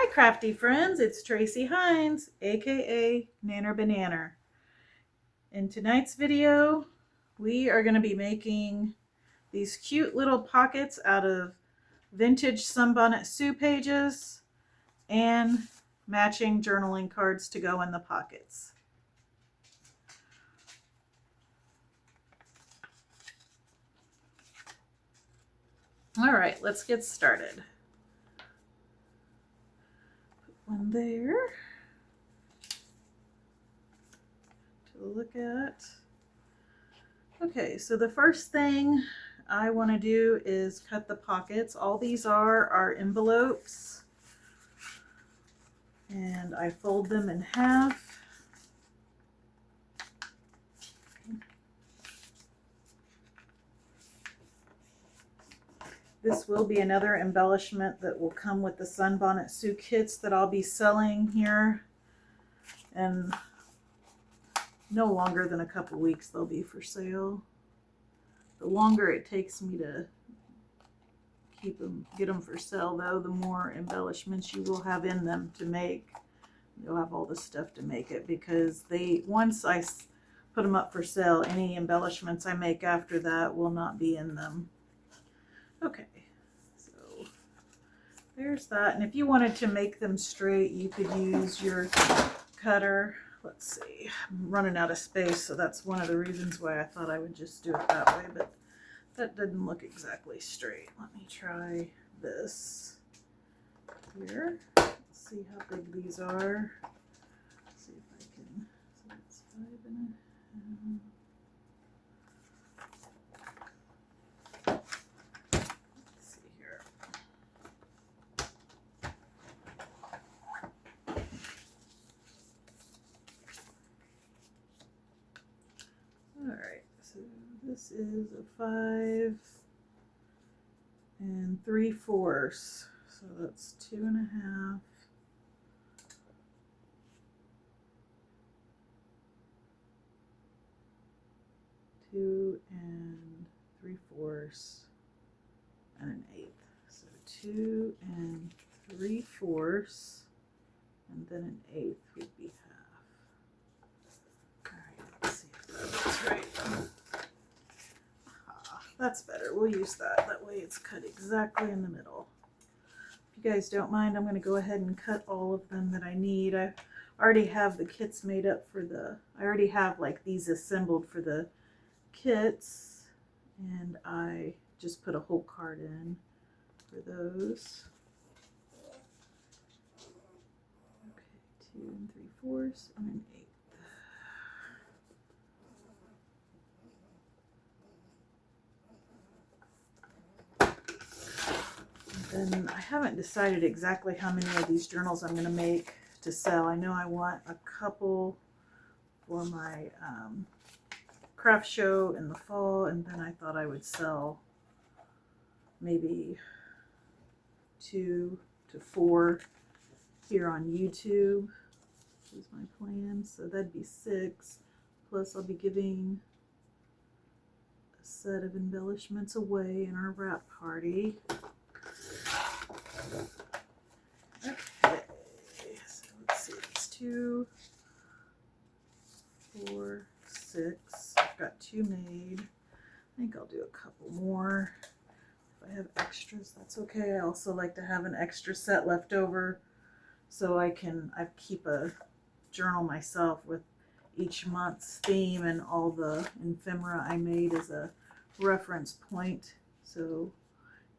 Hi crafty friends, it's Tracie Hinds, aka Nanner BaNanner. In tonight's video, we are going to be making these cute little pockets out of vintage Sunbonnet Sue pages and matching journaling cards to go in the pockets. All right, let's get started. Put one there to look at. Okay, so the first thing I want to do is cut the pockets. All these are envelopes, and I fold them in half. This will be another embellishment that will come with the Sunbonnet Sue kits that I'll be selling here. And no longer than a couple weeks they'll be for sale. The longer it takes me to get them for sale though, the more embellishments you will have in them to make. You'll have all the stuff to make it, because once I put them up for sale, any embellishments I make after that will not be in them. Okay, so there's that. And if you wanted to make them straight, you could use your cutter. Let's see, I'm running out of space, so that's one of the reasons why I thought I would just do it that way, but that didn't look exactly straight. Let me try this here. Let's see how big these are. Let's see if I can, so that's 5 1/2. Let's see here. Alright, so this is a 5 3/4, so that's 2 1/2. Two 3/4 and an 1/8. So 2 3/4 and then an 1/8 would be half. Alright, let's see if that looks right. That's better. We'll use that. That way it's cut exactly in the middle. If you guys don't mind, I'm going to go ahead and cut all of them that I need. I already have the kits made up I already have like these assembled for the kits, and I just put a whole card in for those. Okay, 2 3/4 and an 1/8. And I haven't decided exactly how many of these journals I'm going to make to sell. I know I want a couple for my craft show in the fall, and then I thought I would sell maybe 2 to 4 here on YouTube. Is my plan. So that'd be 6. Plus I'll be giving a set of embellishments away in our wrap party. Okay, so let's see, it's 2, 4, 6. I've got 2 made. I think I'll do a couple more. If I have extras, that's okay. I also like to have an extra set left over, so I keep a journal myself with each month's theme and all the ephemera I made as a reference point. So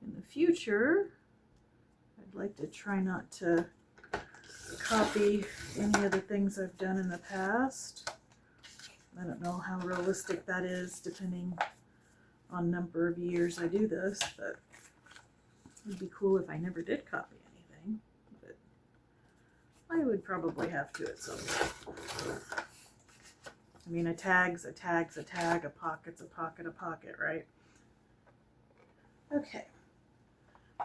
in the future, I'd like to try not to copy any of the things I've done in the past. I don't know how realistic that is depending on number of years I do this, but it'd be cool if I never did copy anything, but I would probably have to at some point. I mean, a tag's a tag's a tag, a pocket's a pocket, a pocket, right? Okay.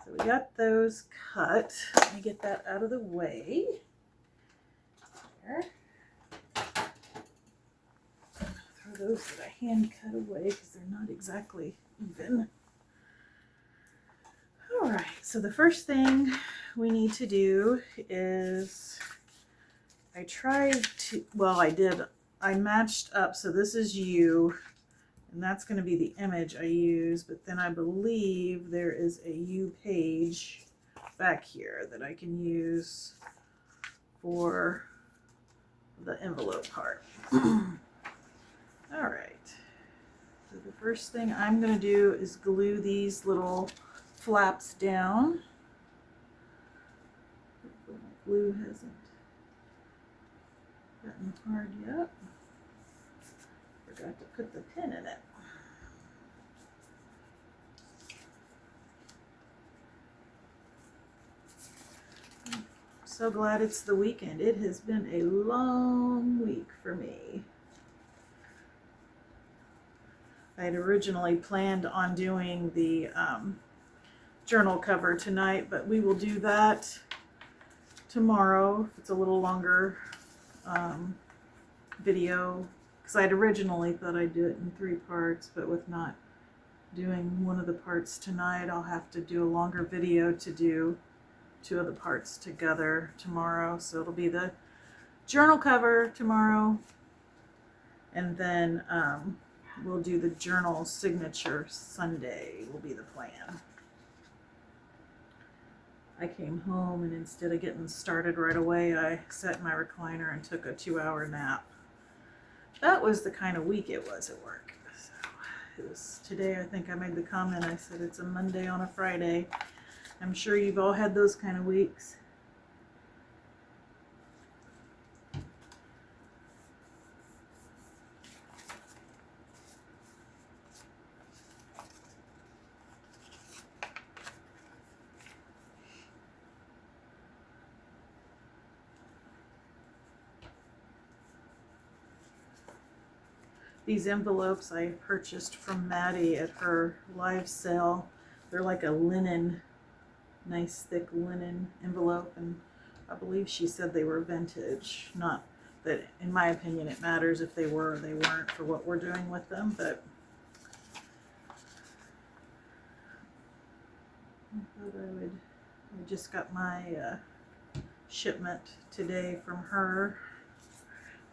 So we got those cut. Let me get that out of the way. There. Throw those that I hand cut away because they're not exactly even. All right, so the first thing we need to do is I matched up, so this is you, and that's going to be the image I use, but then I believe there is a you page back here that I can use for the envelope part. All right, so the first thing I'm going to do is glue these little flaps down. Hopefully my glue hasn't gotten hard yet. Forgot to put the pin in it. I'm so glad it's the weekend. It has been a long week for me. I had originally planned on doing the journal cover tonight, but we will do that tomorrow. It's a little longer video, because I'd originally thought I'd do it in 3 parts, but with not doing one of the parts tonight, I'll have to do a longer video to do 2 of the parts together tomorrow. So it'll be the journal cover tomorrow, and then we'll do the journal signature Sunday will be the plan. I came home, and instead of getting started right away, I sat in my recliner and took a 2-hour nap. That was the kind of week it was at work. So it was today, I think I made the comment, I said it's a Monday on a Friday. I'm sure you've all had those kind of weeks. These envelopes I purchased from Maddie at her live sale. They're like a linen, nice thick linen envelope, and I believe she said they were vintage. Not that, in my opinion, it matters if they were or they weren't for what we're doing with them, but I thought I just got my shipment today from her.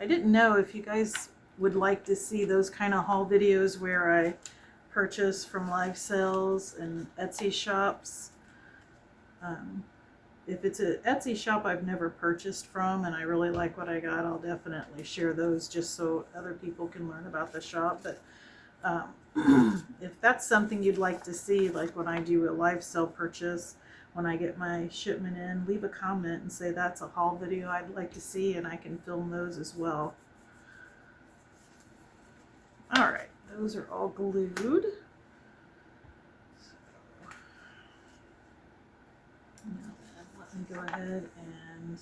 I didn't know if you guys would like to see those kind of haul videos where I purchase from live sales and Etsy shops. If it's an Etsy shop I've never purchased from and I really like what I got, I'll definitely share those just so other people can learn about the shop. But if that's something you'd like to see, like when I do a live sale purchase, when I get my shipment in, leave a comment and say that's a haul video I'd like to see, and I can film those as well. All right, those are all glued. So, now then, let me go ahead and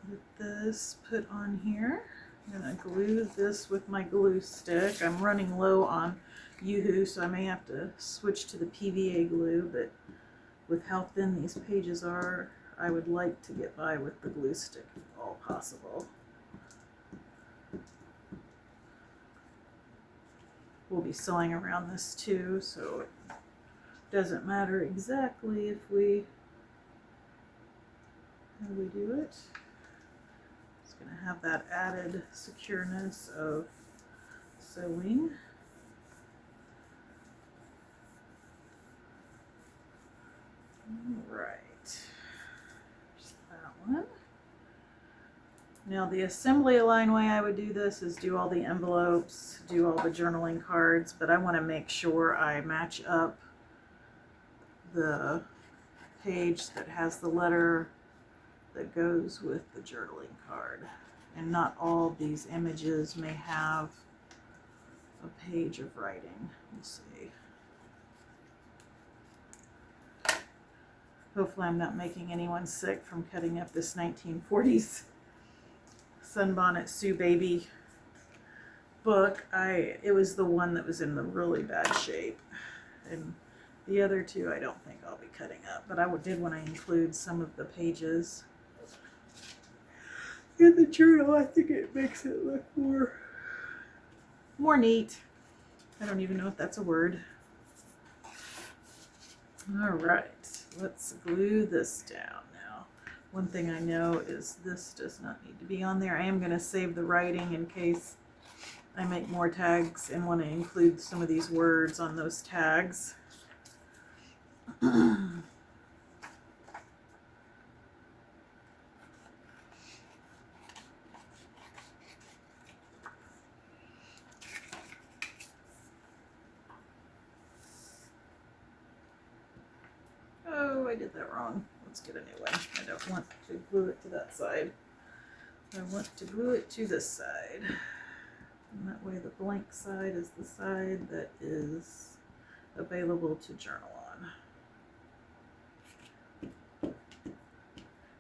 get this put on here. I'm gonna glue this with my glue stick. I'm running low on Yoo-hoo, so I may have to switch to the PVA glue, but with how thin these pages are, I would like to get by with the glue stick if all possible. We'll be sewing around this too, so it doesn't matter exactly if how we do it. It's going to have that added secureness of sewing. All right, there's that one. Now the assembly line way I would do this is do all the envelopes, do all the journaling cards, but I want to make sure I match up the page that has the letter that goes with the journaling card. And not all these images may have a page of writing. We'll see. Hopefully I'm not making anyone sick from cutting up this 1940s Sunbonnet Sue Baby book. It was the one that was in the really bad shape, and the other two I don't think I'll be cutting up, but I did want to include some of the pages in the journal. I think it makes it look more neat. I don't even know if that's a word. All right, let's glue this down now. One thing I know is this does not need to be on there. I am going to save the writing in case I make more tags and want to include some of these words on those tags. Oh, I did that wrong. Let's get a new one. I don't want to glue it to that side. I want to glue it to this side. And that way the blank side is the side that is available to journal on.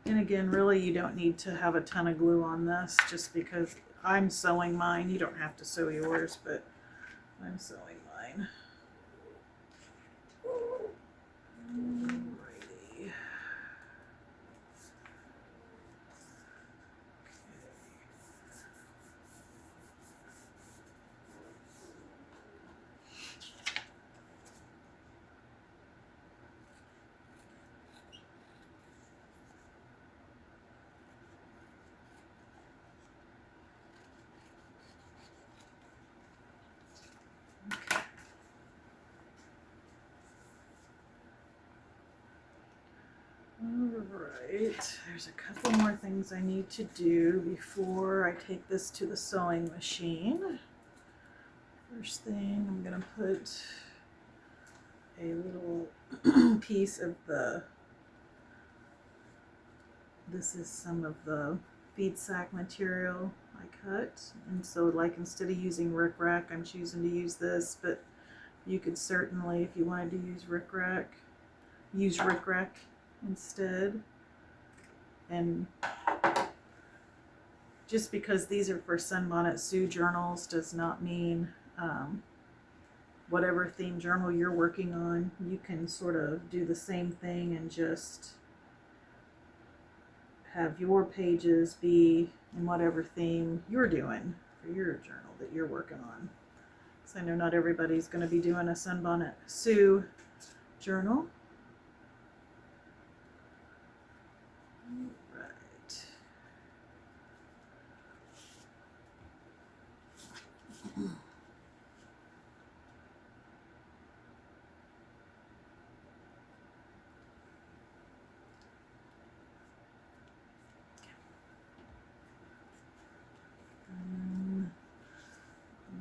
And again, really you don't need to have a ton of glue on this just because I'm sewing mine. You don't have to sew yours, but I'm sewing mine. Alrighty. Alright, there's a couple more things I need to do before I take this to the sewing machine. First thing, I'm going to put a little piece of this is some of the bead sack material I cut, and so like instead of using rickrack, I'm choosing to use this, but you could certainly, if you wanted to use rickrack, use rickrack instead. And just because these are for Sunbonnet Sue journals does not mean whatever theme journal you're working on, you can sort of do the same thing and just have your pages be in whatever theme you're doing for your journal that you're working on. Because I know not everybody's going to be doing a Sunbonnet Sue journal. Right.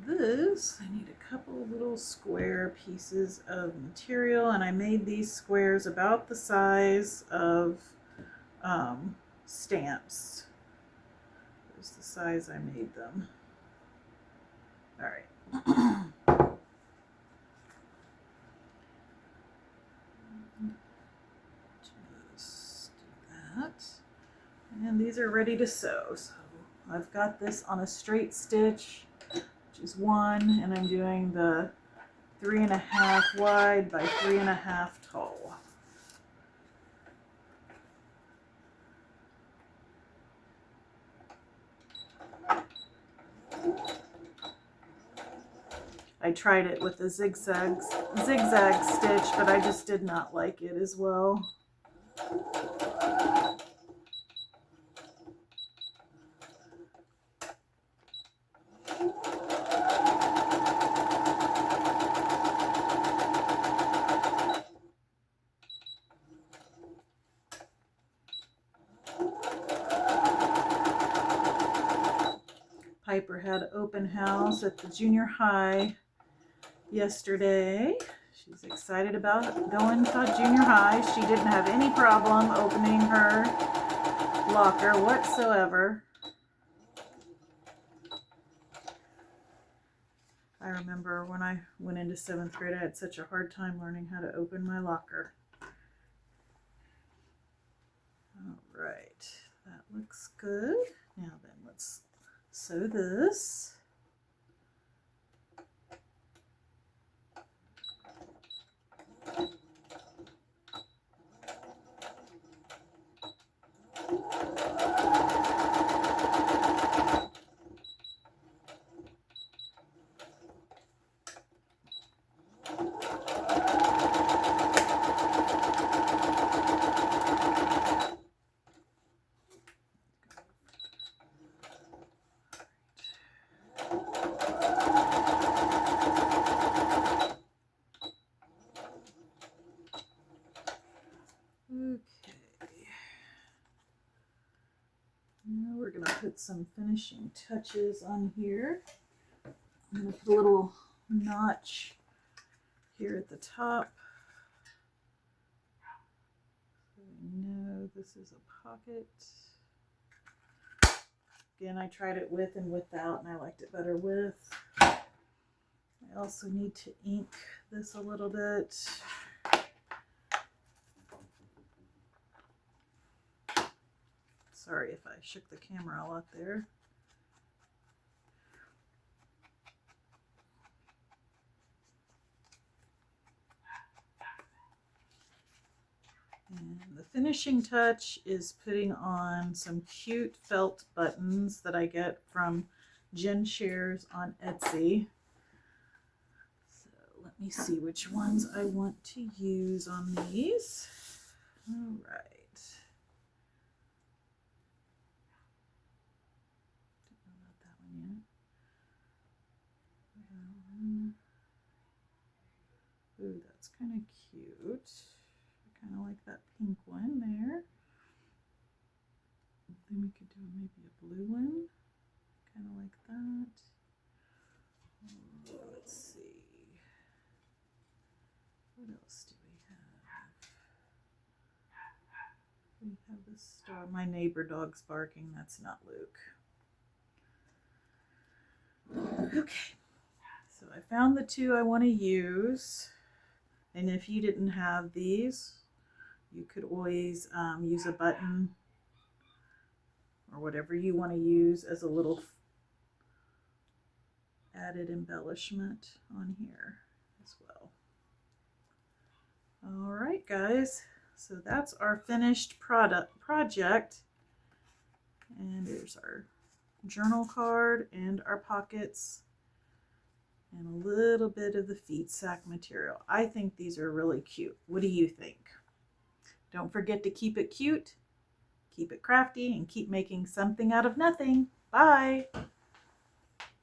This, I need a couple of little square pieces of material, and I made these squares about the size of stamps. There's the size I made them. All right. Just do that. And these are ready to sew. So I've got this on a straight stitch, which is 1, and I'm doing the 3.5 wide by 3.5 tall. I tried it with the zigzag stitch, but I just did not like it as well. Piper had open house at the junior high yesterday. She's excited about going to junior high. She didn't have any problem opening her locker whatsoever. I remember when I went into 7th grade, I had such a hard time learning how to open my locker. All right, that looks good. Now then, let's sew this. gonna put some finishing touches on here. I'm gonna put a little notch here at the top. So we know this is a pocket. Again, I tried it with and without, and I liked it better with. I also need to ink this a little bit. Sorry if I shook the camera a lot there. And the finishing touch is putting on some cute felt buttons that I get from Jen Shares on Etsy. So let me see which ones I want to use on these. All right. Not that one yet. Ooh, that's kind of cute. Kind of like that pink one there. Then we could do maybe a blue one, kind of like that. Let's see. What else do we have? We have this star. My neighbor dog's barking. That's not Luke. Okay. So I found the two I want to use. And if you didn't have these, you could always use a button or whatever you want to use as a little added embellishment on here as well. All right, guys. So that's our finished project. And there's our journal card and our pockets and a little bit of the feed sack material. I think these are really cute. What do you think? Don't forget to keep it cute, keep it crafty, and keep making something out of nothing. Bye!